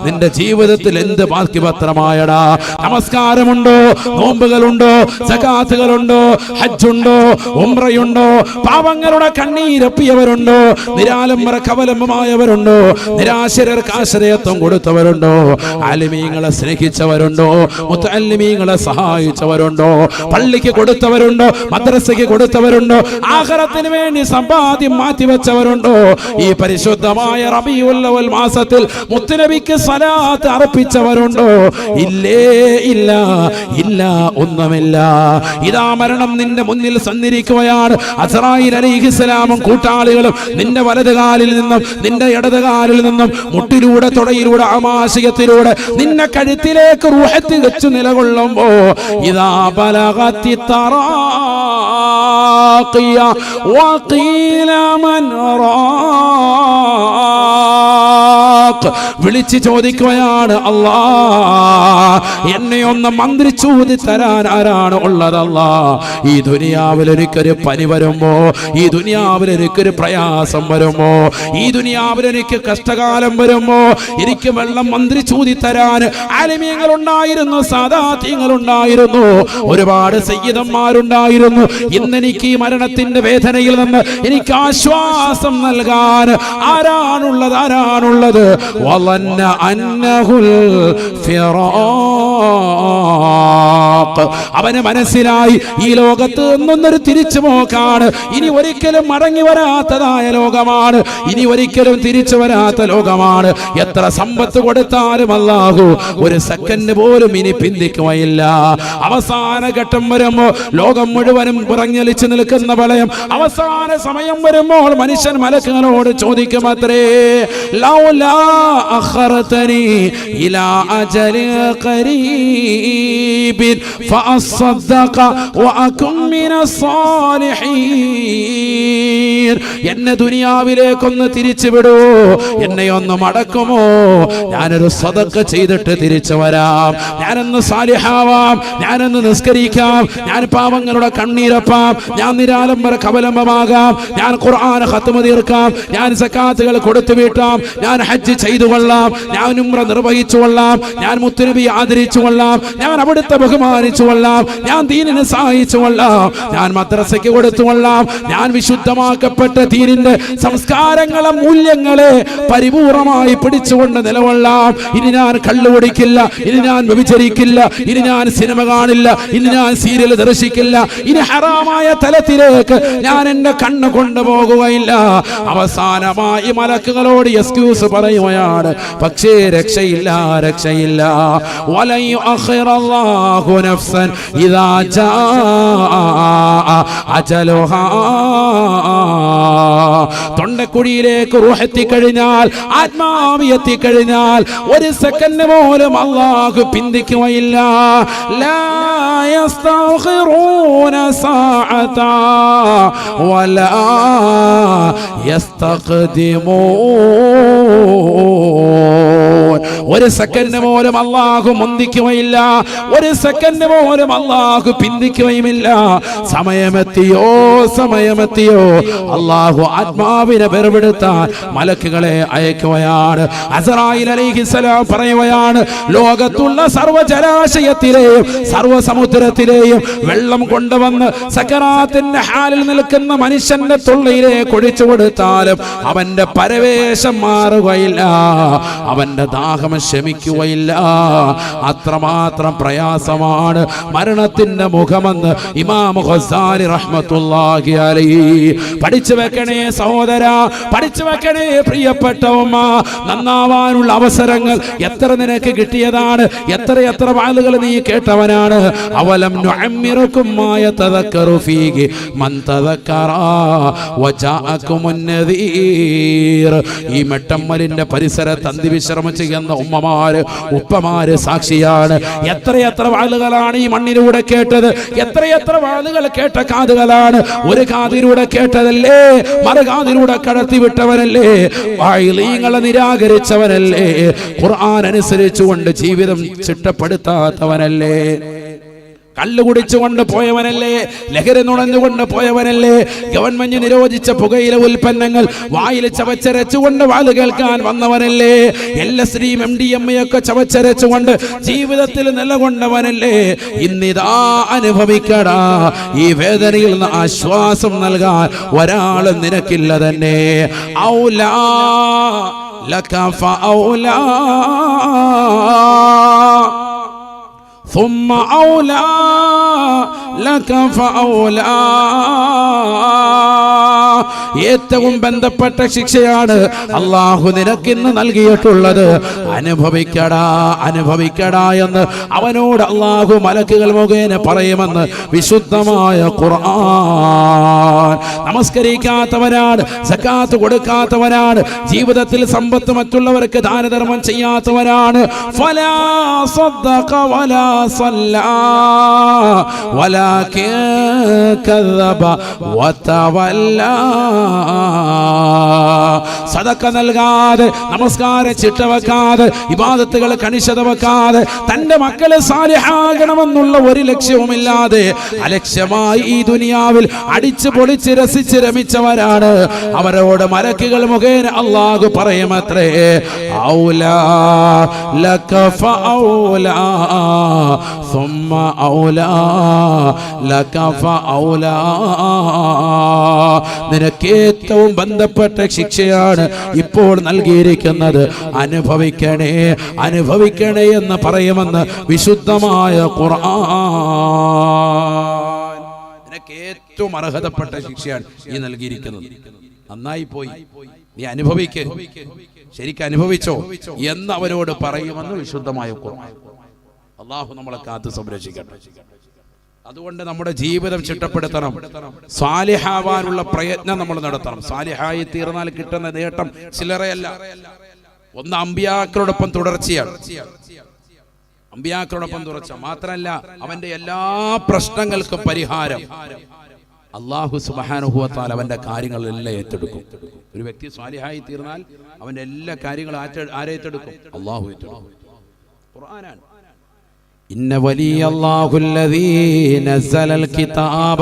നിന്റെ ജീവിതത്തിൽ എന്ത് ബാക്കി പത്രമായടാ? നമസ്കാരമുണ്ടോ? നോമ്പുകളുണ്ടോ? സകാത്തുകളുണ്ടോ? ഹജ്ജുണ്ടോ? ഉംറയുണ്ടോ? പാവങ്ങളുടെ കണ്ണീരപ്പിയവരുണ്ടോ? നിരാലംബര കവലംബമായവരുണ്ടോ? നിരാശരർക്ക് ആശ്രയത്വം കൊടുത്തവരുണ്ടോ? ആലിമീങ്ങളെ സ്നേഹിച്ചവരുണ്ടോ? മുത്തഅല്ലിമീങ്ങളെ സഹായിച്ചവരുണ്ടോ? പള്ളിക്ക് കൊടുത്തവരുണ്ടോ? മദ്രസയ്ക്ക് കൊടുത്തവരുണ്ടോ? ആഖിറത്തിന് വേണ്ടി സമ്പാദ്യം മാറ്റിവെച്ചവരുണ്ടോ? ഈ പരിശുദ്ധമായ റബീഉൽ അവൽ മാസത്തിൽ മുത്തുനബിക്ക് സ്വലാത്ത് സ്വലാത്ത് അർപ്പിച്ചവരുണ്ടോ? ഇല്ലേ, ഇല്ല, ഇല്ല, ഒന്നുമില്ല. ഇതാ മരണം നിന്റെ മുന്നിൽ സന്നിരിക്കുകയാണ്. അസ്റായീൽ അലൈഹിസ്സലാമും കൂട്ടാളികളും നിന്റെ വലത് കാലിൽ നിന്നും നിന്റെ ഇടത് കാലിൽ നിന്നും മുട്ടിലൂടെ തുടയിലൂടെ ആമാശയത്തിലൂടെ നിന്നെ കഴുത്തിലേക്ക് റൂഹ് തികച്ചു നിലകൊള്ളുമ്പോ ഇതാ ബലഗത്തി തറാഖിയ വഖീല മൻ റാഖ്. വിളിച്ചു ചോദിക്കുകയാണ്, അല്ലാ എന്നെ ഒന്ന് മന്ത്രിച്ചൂതി തരാൻ ആരാണ് ഉള്ളത്? അല്ലാ, ഈ ദുനിയാവിൽ എനിക്കൊരു പനി വരുമ്പോ, ഈ ദുനിയാവിൽ എനിക്കൊരു പ്രയാസം വരുമ്പോ, ഈ ദുനിയാവിൽ എനിക്ക് കഷ്ടകാലം വരുമ്പോ എനിക്ക് വെള്ളം മന്ത്രിച്ചൂതി തരാൻ ആലിമീങ്ങൾ ഉണ്ടായിരുന്നു, സാദാത്യങ്ങൾ ഉണ്ടായിരുന്നു, ഒരുപാട് സയ്യിദന്മാരുണ്ടായിരുന്നു. ഇന്നെനിക്ക് ഈ മരണത്തിന്റെ വേദനയിൽ നിന്ന് എനിക്ക് ആശ്വാസം നൽകാൻ ആരാണുള്ളത്? ആരാണുള്ളത്? വലന്ന അന്നഹുൽ ഫിറാഖ്. അവന് മനസ്സിലായി ഈ ലോകത്ത് നിന്നൊരു തിരിച്ചുപോക്കാണ്. ഇനി ഒരിക്കലും മടങ്ങി വരാത്തതായ ലോകമാണ്, ഇനി ഒരിക്കലും തിരിച്ചു വരാത്ത ലോകമാണ്. എത്ര സമ്പത്ത് കൊടുത്താലും അല്ലാഹു ഒരു സെക്കൻഡ് പോലും ഇനി പിന്തിക്കുകയില്ല. അവസാന ഘട്ടം വരുമ്പോ ലോകം മുഴുവനും പുറഞ്ഞലിച്ചു നിൽക്കുന്ന പ്രളയം, അവസാന സമയം വരുമ്പോൾ മനുഷ്യൻ മലക്കുകളോട് ചോദിക്കുമത്രേ, ലൗലാ അഖർതനി ഇലാ അജലിൻ ഖരീബിൻ ഫഅസ്സദ്ദഖ വഅകും മിനസ് സാലിഹീൻ. എന്നെ ദുനിയാവിലേക്കൊന്ന് തിരിച്ചുവിടൂ, എന്നെ ഒന്ന് മടക്കുമോ? ഞാനൊരു സദഖ ചെയ്തിട്ട് തിരിച്ചു വരാം, ഞാനൊന്ന് സാലിഹാവാം, ഞാനൊന്ന് നിസ്കരിക്കാം, ഞാൻ പാവങ്ങളുടെ കണ്ണീരപ്പാം, ഞാൻ നിരാലംബര കവലംബമാകാം, ഞാൻ ഖുർആൻ ഖത്മ തീർക്കാം, ഞാൻ സക്കാത്തുകൾ കൊടുത്തു വീട്ടാം, ഞാൻ ഹജ്ജ് ചെയ്തു കൊള്ളാം, ഞാൻ ഉംറ നിർവഹിച്ചു കൊള്ളാം, ഞാൻ മുത്തുനബി ആദരിച്ചു കൊള്ളാം, ഞാൻ അവിടുത്തെ ബഹുമാനിച്ചു കൊള്ളാം, ഞാൻ ദീനിനെ സഹായിച്ചു കൊള്ളാം, ഞാൻ മദ്രസയ്ക്ക് കൊടുത്തു കൊള്ളാം, ഞാൻ വിശുദ്ധമാക്കപ്പെട്ട ദീനിന്റെ സംസ്കാരങ്ങളെ മൂല്യങ്ങളെ പരിപൂർണമായി പിടിച്ചുകൊണ്ട് നിലകൊള്ളാം. ഇനി ഞാൻ കള്ളുകുടിക്കില്ല, ഇനി ഞാൻ വ്യഭിചരിക്കില്ല, ഇനി ഞാൻ സിനിമ കാണില്ല, ഇനി ഞാൻ സീരിയൽ ദർശിക്കില്ല, ഇനി ഹറാമായ തലത്തിലേക്ക് ഞാൻ എന്റെ കണ്ണ് കൊണ്ടുപോകുകയില്ല. അവസാനമായി മലക്കുകളോട് എക്സ്ക്യൂസ് പറയുകയാണ്. പക്ഷേ രക്ഷയില്ല, രക്ഷയില്ല. വലൻ യുഅഖിറല്ലാഹു നഫ്സൻ ഇദാ ജാഅ അജലുഹാ. തൊണ്ടക്കുഴിയിലേക്ക് റൂഹ് എത്തിക്കഴിഞ്ഞാൽ, ആത്മാവ് എത്തിക്കഴിഞ്ഞാൽ ഒരു സെക്കൻഡ് പോലും അല്ലാഹു പിന്തിക്കുകയില്ല. ലാ യസ്തഖിറൂന സാഅത വലാ യസ്തഖ്ദിമൂൻ. ഒരു സെക്കൻഡ് പോലും അല്ലാഹു മുന്തിക്കുകയില്ല, ഒരു സെക്കൻഡ് പോലും അല്ലാഹു പിന്തിക്കുകയുമില്ല. സമയമെത്തിയോ, സമയമെത്തിയോ അല്ലാഹു ആത്മാവിനെ വേർപെടുത്താൻ മലക്കുകളെ അയക്കുകയാണ്. അസ്റായീൽ അലൈഹിസ്സലാം പറയുകയാണ്, ലോകത്തുള്ള സർവ്വ ജലാശയത്തിലെയും സർവ്വ സമുദ്രത്തിലെയും വെള്ളം കൊണ്ടുവന്ന് സക്കറാത്തിന്റെ ഹാലിൽ നിൽക്കുന്ന മനുഷ്യന്റെ തൊള്ളയിലേക്ക് ഒഴിച്ചു കൊടുത്താലും അവന്റെ പരവേശം മാറുകയില്ല, അവന്റെ ദാഹം ശമിക്കുകയില്ല. അത്രമാത്രം പ്രയാസമാണ് മരണത്തിന്റെ മുഖമെന്ന് ഇമാം ഖസാലി റഹ്മത്തുള്ളാഹി അലൈഹി. പഠിച്ചു വെക്കണേ സഹോദര, പഠിച്ചു വെക്കണേ പ്രിയപ്പെട്ട ഉമ്മ. നന്നാവാനുള്ള അവസരങ്ങൾ എത്ര നിനക്ക് കിട്ടിയതാണ്, എത്ര വാളുകൾ നീ കേട്ടവനാണ്. അവലം നുഅമ്മിറുകും മാ യതദക്കറു ഫീഹി മൻ തദക്കറ വജാഅകുമുൻ നദീർ. ഈ മെട്ടമ്മലിന്റെ പരിസരത്ത് അന്തിവിശ്രമം ചെയ്യുന്ന ഉമ്മമാര് ഉപ്പമാര് സാക്ഷിയാണ്. എത്ര വാളുകളാണ് ഈ മണ്ണിലൂടെ കേട്ടത്, എത്ര വാളുകൾ കേട്ട കാതുകളാണ്. ഒരു കാതിലൂടെ കേട്ടതല്ലേ, മറുകാതിലൂടെ കടത്തിവിട്ടവനല്ലേ, വായിലീങ്ങളെ നിരാകരിച്ചവനല്ലേ, ഖുർആൻ അനുസരിച്ചുകൊണ്ട് ജീവിതം ചിട്ടപ്പെടുത്താത്തവനല്ലേ, കള്ളു കുടിച്ചുകൊണ്ട് പോയവനല്ലേ, ലഹരി നുണഞ്ഞുകൊണ്ട് പോയവനല്ലേ, ഗവൺമെന്റ് നിരോധിച്ച പുകയില ഉൽപ്പന്നങ്ങൾ വായിൽ ചവച്ചരച്ചുകൊണ്ട് വാല് കേൾക്കാൻ വന്നവനല്ലേ, LSD MDMA ഒക്കെ ചവച്ചരച്ചുകൊണ്ട് ജീവിതത്തിൽ നിലകൊണ്ടവനല്ലേ. ഇന്നിതാ അനുഭവിക്കടാ, ഈ വേദനയിൽ നിന്ന് ആശ്വാസം നൽകാൻ ഒരാളും നിനക്കില്ല തന്നെ. ഔലാ ലക ഫഔലാ ثم أولى لك فأولى. ഏറ്റവും ബന്ധപ്പെട്ട ശിക്ഷയാണ് അള്ളാഹു നിനക്കിന്ന് നൽകിയിട്ടുള്ളത്. അനുഭവിക്കടാ അനുഭവിക്കടാ എന്ന് അവനോട് അള്ളാഹു മലക്കുകൾ മുഖേന പറയുമെന്ന് വിശുദ്ധമായ ഖുർആൻ. നമസ്കരിക്കാത്തവനാണ്, സക്കാത്ത് കൊടുക്കാത്തവനാണ്, ജീവിതത്തിൽ സമ്പത്ത് മറ്റുള്ളവർക്ക് ദാനധർമ്മം ചെയ്യാത്തവനാണ്. ഫലാ സദ്ദഖ വലാ സല്ലാ വലാകിൻ കദബ വതവല്ലാ. സദഖ നൽകാതെ, നമസ്കാരം ചിട്ട വെക്കാതെ, ഇബാദത്തുകൾ കണിശത വെക്കാതെ, തന്റെ മക്കളെ സാലിഹാകണമെന്നുള്ള ഒരു ലക്ഷ്യവുമില്ലാതെ അലക്ഷ്യമായി ഈ ദുനിയാവിൽ അടിച്ചു പൊളിച്ച് രസിച്ച് രമിച്ചവരാണ്. അവരോട് മലക്കുകൾ മുഖേന അല്ലാഹു പറയുമത്രേ, ഔലാ ലക ഫഔലാ സുമ്മ ഔലാ ലക ഫഔലാ. നിനക്ക് ഏറ്റവും ബന്ധപ്പെട്ട ശിക്ഷയാണ് ഇപ്പോൾ നൽകിയിരിക്കുന്നത്. അനുഭവിക്കണേ അനുഭവിക്കണേ എന്ന് പറയുമെന്ന് വിശുദ്ധമായ ഖുർആൻ. നിനക്ക് ഏറ്റവും അർഹതപ്പെട്ട ശിക്ഷയാണ് ഈ നൽകിയിരിക്കുന്നത്. നന്നായി പോയി, നീ അനുഭവിക്ക്, ശരിക്കും അനുഭവിച്ചോ എന്ന് അവരോട് പറയുമെന്ന് വിശുദ്ധമായ ഖുർആൻ. അല്ലാഹു നമ്മളെ കാത്ത് സംരക്ഷിക്കട്ടെ. അതുകൊണ്ട് നമ്മുടെ ജീവിതം ചിട്ടപ്പെടുത്തണം, സാലിഹാവാനുള്ള പ്രയത്നം നമ്മൾ നടത്തണം. സാലിഹായി തീർന്നാൽ കിട്ടുന്ന നേട്ടം ചില്ലറയല്ല. ഒന്ന് അമ്പിയാക്കളോടൊപ്പം തുടർച്ചയാണ്, അമ്പിയാക്കളോടൊപ്പം തുടർച്ച മാത്രമല്ല, അവന്റെ എല്ലാ പ്രശ്നങ്ങൾക്കും പരിഹാരം അല്ലാഹു സുബ്ഹാനഹു വ തആല അവന്റെ കാര്യങ്ങളെല്ലാം ഏറ്റെടുക്കും. ഒരു വ്യക്തി സാലിഹായി തീർന്നാൽ അവന്റെ എല്ലാ കാര്യങ്ങളും ആരെ ഏറ്റെടുക്കും? അല്ലാഹു ഏറ്റെടുക്കും. ഖുർആനാണ്. ഇന്ന വലിയല്ലാഹുല്ലദീ നസ്സലൽ കിതാബ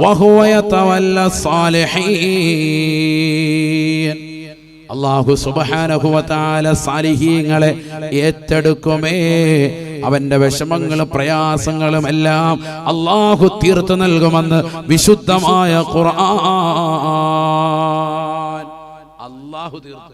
വഹുവ യതവല്ല സ്സാലിഹീൻ. അല്ലാഹു സുബ്ഹാനഹു വ തആല സാലിഹീങ്ങളെ ഏറ്റെടുക്കുമേ. അവന്റെ വിഷമങ്ങളും പ്രയാസങ്ങളും എല്ലാം അല്ലാഹു തീർത്തു നൽകുമെന്ന് വിശുദ്ധമായ ഖുർആൻ. അല്ലാഹു തീർത്തു.